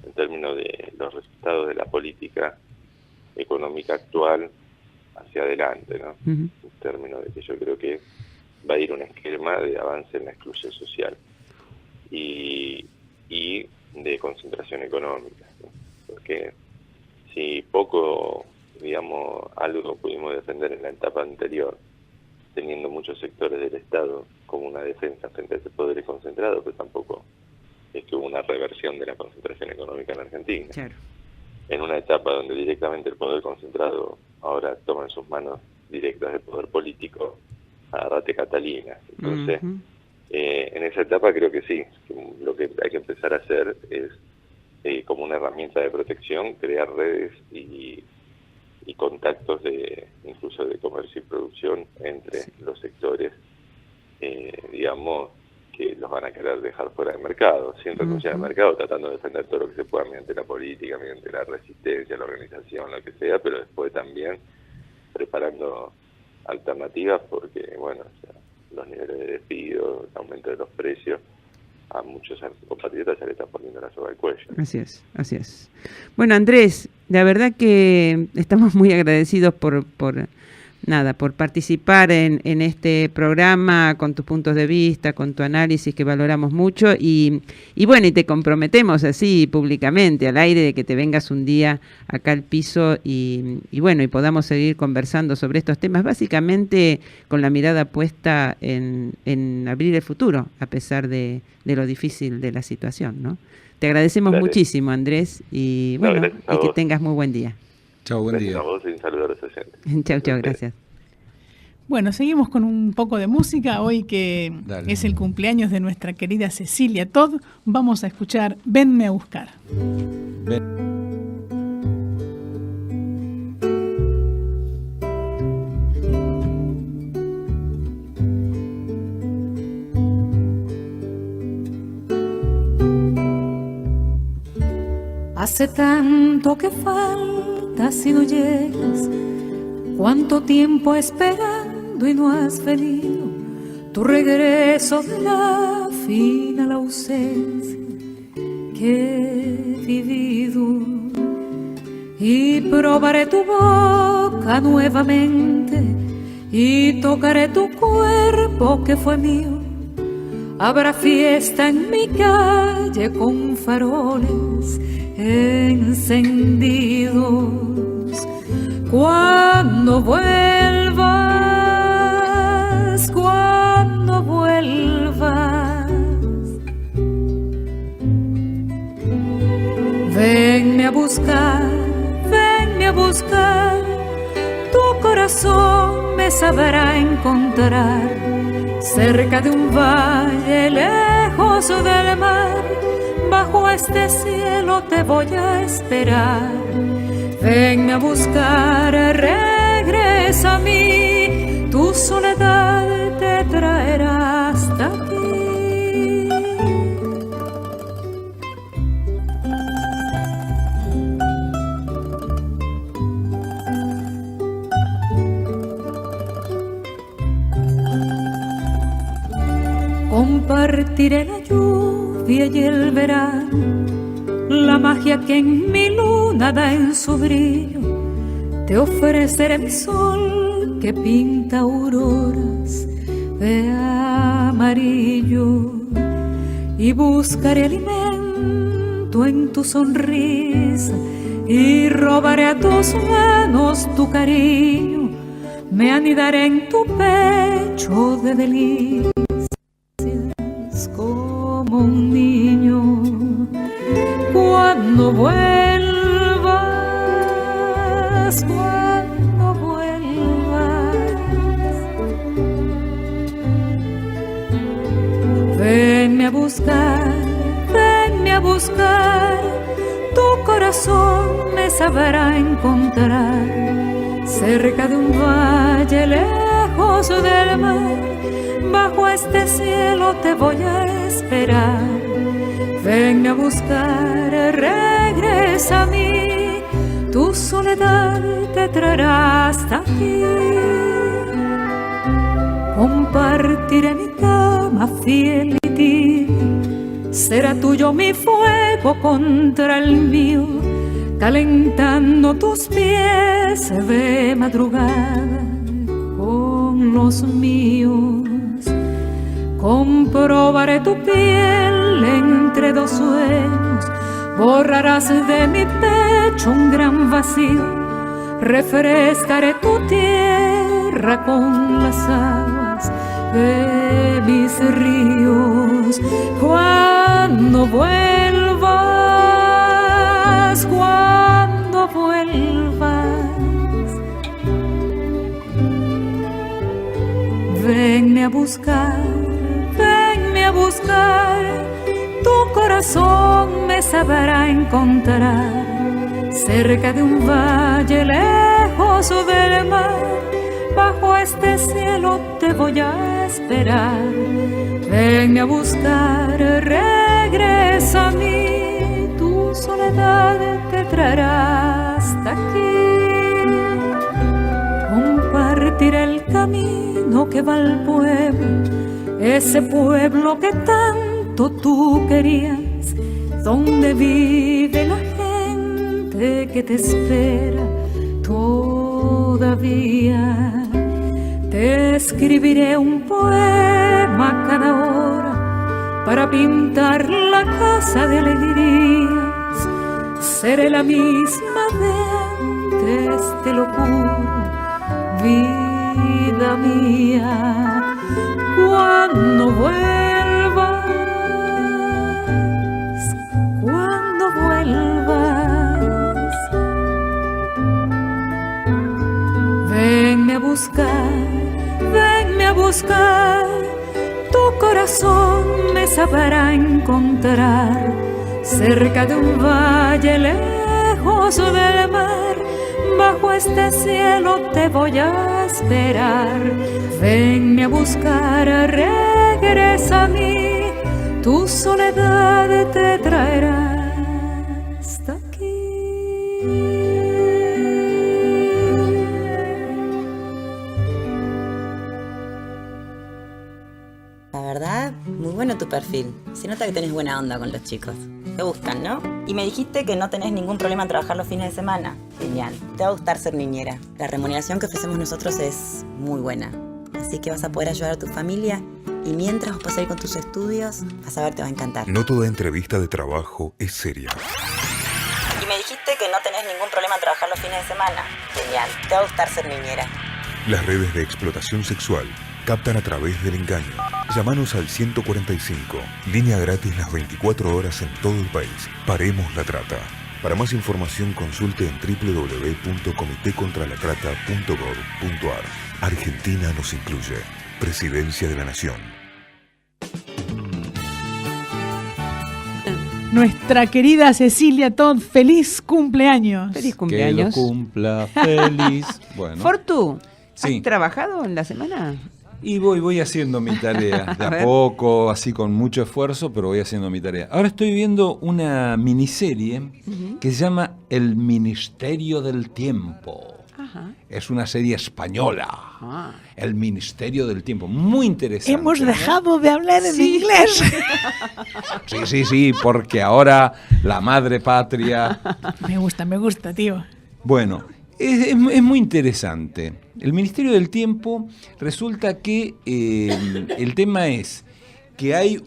en términos de los resultados de la política económica actual hacia adelante, ¿no? En términos de que yo creo que va a ir un esquema de avance en la exclusión social y de concentración económica, ¿no? Porque si poco, digamos, algo pudimos defender en la etapa anterior, teniendo muchos sectores del Estado como una defensa frente a ese poder concentrado, pero tampoco es que hubo una reversión de la concentración económica en Argentina. Claro. En una etapa donde directamente el poder concentrado ahora toma en sus manos directas el poder político, agárrate Catalina. Entonces, en esa etapa creo que sí, lo que hay que empezar a hacer es, como una herramienta de protección, crear redes y contactos incluso de comercio y producción entre los sectores, digamos, que los van a querer dejar fuera del mercado, sin renunciar al mercado, tratando de defender todo lo que se pueda mediante la política, mediante la resistencia, la organización, lo que sea, pero después también preparando alternativas, porque, bueno, o sea, los niveles de despido, el aumento de los precios, a muchos compatriotas ya le están poniendo la soga al cuello. Así es, así es. Bueno, Andrés, la verdad que estamos muy agradecidos por participar en este programa, con tus puntos de vista, con tu análisis que valoramos mucho y bueno, y te comprometemos así públicamente al aire de que te vengas un día acá al piso y bueno, y podamos seguir conversando sobre estos temas, básicamente con la mirada puesta en abrir el futuro, a pesar de lo difícil de la situación, ¿no? Te agradecemos muchísimo, Andrés, y bueno, y que tengas muy buen día. Chao, buen día. A vos y un saludo a los oyentes. Chau, gracias. Bueno, seguimos con un poco de música. Hoy que Dale. es el cumpleaños de nuestra querida Cecilia Todd, vamos a escuchar Venme a buscar. Hace tanto que falta si no llegas, cuánto tiempo esperando y no has venido, tu regreso de la final ausencia que he vivido. Y probaré tu boca nuevamente y tocaré tu cuerpo que fue mío. Habrá fiesta en mi calle con faroles encendidos. Cuando vuelvas, venme a buscar, tu corazón me sabrá encontrar cerca de un valle lejos del mar. Bajo este cielo te voy a esperar. Venme a buscar, regresa a mí. Tu soledad te traerá hasta aquí. Compartiré la lluvia y el verano, la magia que en mi luna da en su brillo. Te ofreceré mi sol que pinta auroras de amarillo, y buscaré alimento en tu sonrisa y robaré a tus manos tu cariño. Me anidaré en tu pecho de delicias como un niño. Cuando vuelvas, venme a buscar, tu corazón me sabrá encontrar cerca de un valle lejos del mar. Bajo este cielo te voy a esperar. Venme a buscar, regresa a mí. Tu soledad te traerá hasta aquí. Compartiré mi cama fiel y tibia. Será tuyo mi fuego contra el mío, calentando tus pies de madrugada con los míos. Comprobaré tu piel entre dos sueños, borrarás de mi pecho un gran vacío. Refrescaré tu tierra con las aguas de mis ríos. Cuando vuelvas, venme a buscar, tu corazón me sabrá encontrar cerca de un valle lejos del mar. Bajo este cielo te voy a esperar. Venme a buscar, regresa a mí. Tu soledad te traerá hasta aquí. Compartiré el camino que va al pueblo, ese pueblo que tanto tú querías, donde vive la gente que te espera todavía. Te escribiré un poema cada hora para pintar la casa de alegrías. Seré la misma de antes, te lo juro, vida mía. Cuando vuelvas, venme a buscar, a buscar, tu corazón me sabrá encontrar cerca de un valle lejos del mar. Bajo este cielo te voy a esperar. Venme a buscar, regresa a mí, tu soledad te traerá hasta aquí. La verdad, muy bueno tu perfil. Se nota que tenés buena onda con los chicos. Te gustan, ¿no? Y me dijiste que no tenés ningún problema en trabajar los fines de semana. Genial. Te va a gustar ser niñera. La remuneración que ofrecemos nosotros es muy buena. Así que vas a poder ayudar a tu familia y mientras vas a ir con tus estudios, vas a ver, te va a encantar. No toda entrevista de trabajo es seria. Y me dijiste que no tenés ningún problema en trabajar los fines de semana. Genial. Te va a gustar ser niñera. Las redes de explotación sexual captan a través del engaño. Llámanos al 145, línea gratis las 24 horas en todo el país. Paremos la trata. Para más información consulte en www.comitecontralatrata.gov.ar. Argentina nos incluye. Presidencia de la Nación. Nuestra querida Cecilia Todd, feliz cumpleaños. Feliz cumpleaños. Que lo cumpla feliz. Bueno. Fortu, sí. ¿has trabajado en la semana? Y voy haciendo mi tarea, de a poco, así con mucho esfuerzo, pero voy haciendo mi tarea. Ahora estoy viendo una miniserie que se llama El Ministerio del Tiempo. Ajá. Es una serie española. El Ministerio del Tiempo. Muy interesante. Hemos dejado de hablar en inglés. Sí, porque ahora la madre patria... Me gusta, tío. Bueno, es muy interesante. El Ministerio del Tiempo, resulta que el tema es que hay...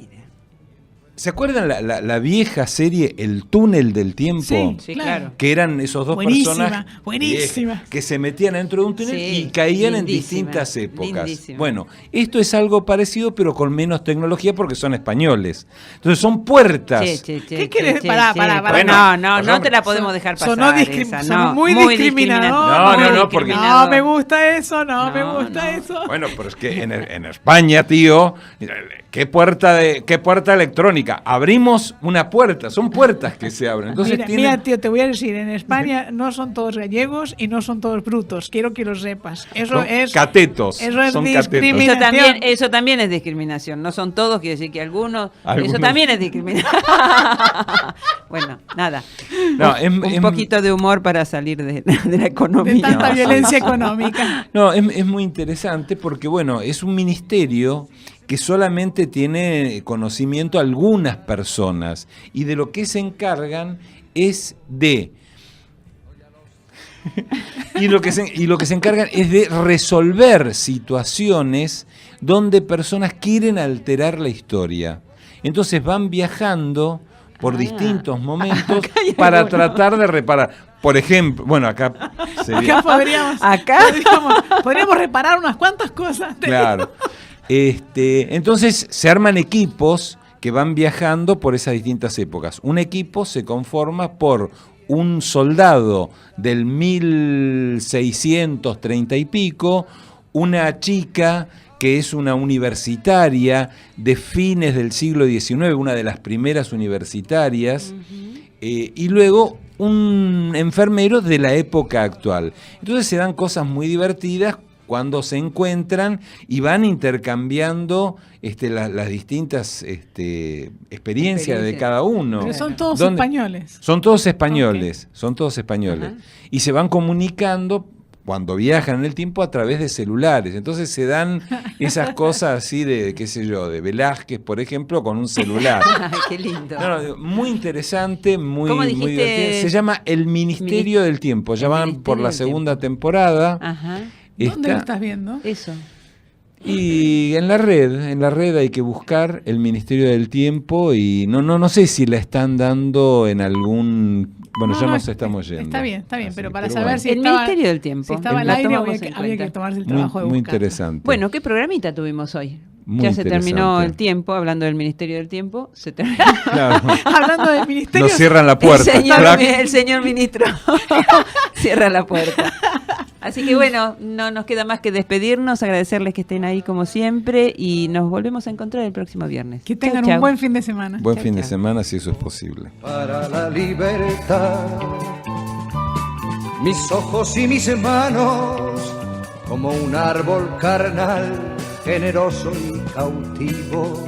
¿Se acuerdan la vieja serie El Túnel del Tiempo? Sí, claro. Que eran esos dos personajes buenísima. que se metían dentro de un túnel y caían en distintas épocas. Lindísima. Bueno, esto es algo parecido, pero con menos tecnología porque son españoles. Entonces son puertas. ¿Qué quieres? Pará. Bueno, no te la podemos dejar pasar. Sonó muy discriminador. No, porque... No me gusta eso, me gusta eso. Bueno, pero es que en España, tío, ¿qué puerta electrónica? Abrimos una puerta, son puertas que se abren. Entonces mira, tío, te voy a decir, en España no son todos gallegos y no son todos brutos, quiero que lo sepas. Eso es catetos. Eso es son discriminación. Catetos. Eso también es discriminación. No son todos, quiere decir que algunos. Eso también es discriminación. Bueno, nada. No, un poquito de humor para salir de la economía. De tanta violencia económica. No, es muy interesante porque, bueno, es un ministerio que solamente tiene conocimiento algunas personas y de lo que se encargan es de... y lo que se encargan es de resolver situaciones donde personas quieren alterar la historia. Entonces van viajando por distintos momentos para tratar de reparar. Por ejemplo, bueno, acá podríamos reparar unas cuantas cosas. Claro. Entonces se arman equipos que van viajando por esas distintas épocas. Un equipo se conforma por un soldado del 1630 y pico, una chica que es una universitaria de fines del siglo XIX, una de las primeras universitarias, y luego un enfermero de la época actual. Entonces se dan cosas muy divertidas cuando se encuentran y van intercambiando las distintas experiencias de cada uno. Pero son todos españoles. Son todos españoles, Ajá. Y se van comunicando cuando viajan en el tiempo a través de celulares. Entonces se dan esas cosas así de, qué sé yo, de Velázquez, por ejemplo, con un celular. Qué lindo. No, muy interesante, muy divertido. Se llama El Ministerio del Tiempo. Ya van por la segunda temporada. Ajá. ¿Dónde lo estás viendo? Eso. Y en la red hay que buscar el Ministerio del Tiempo y no sé si la están dando en algún... Bueno, ya nos estamos yendo. Está bien, pero para saber bueno. si el estaba... Ministerio del Tiempo. Si estaba al aire había que tomarse el trabajo de buscar. Muy interesante. Bueno, ¿qué programita tuvimos hoy? Muy ya se terminó el tiempo, hablando del Ministerio del Tiempo. Se terminó. Claro. Hablando del Ministerio... Nos cierran la puerta. El señor ministro cierra la puerta. Así que bueno, no nos queda más que despedirnos, agradecerles que estén ahí como siempre y nos volvemos a encontrar el próximo viernes. Que tengan Chau, un chau. buen fin de semana. Buen Chau, fin de chau. semana, si eso es posible. Para la libertad, mis ojos y mis manos, como un árbol carnal, generoso y cautivo.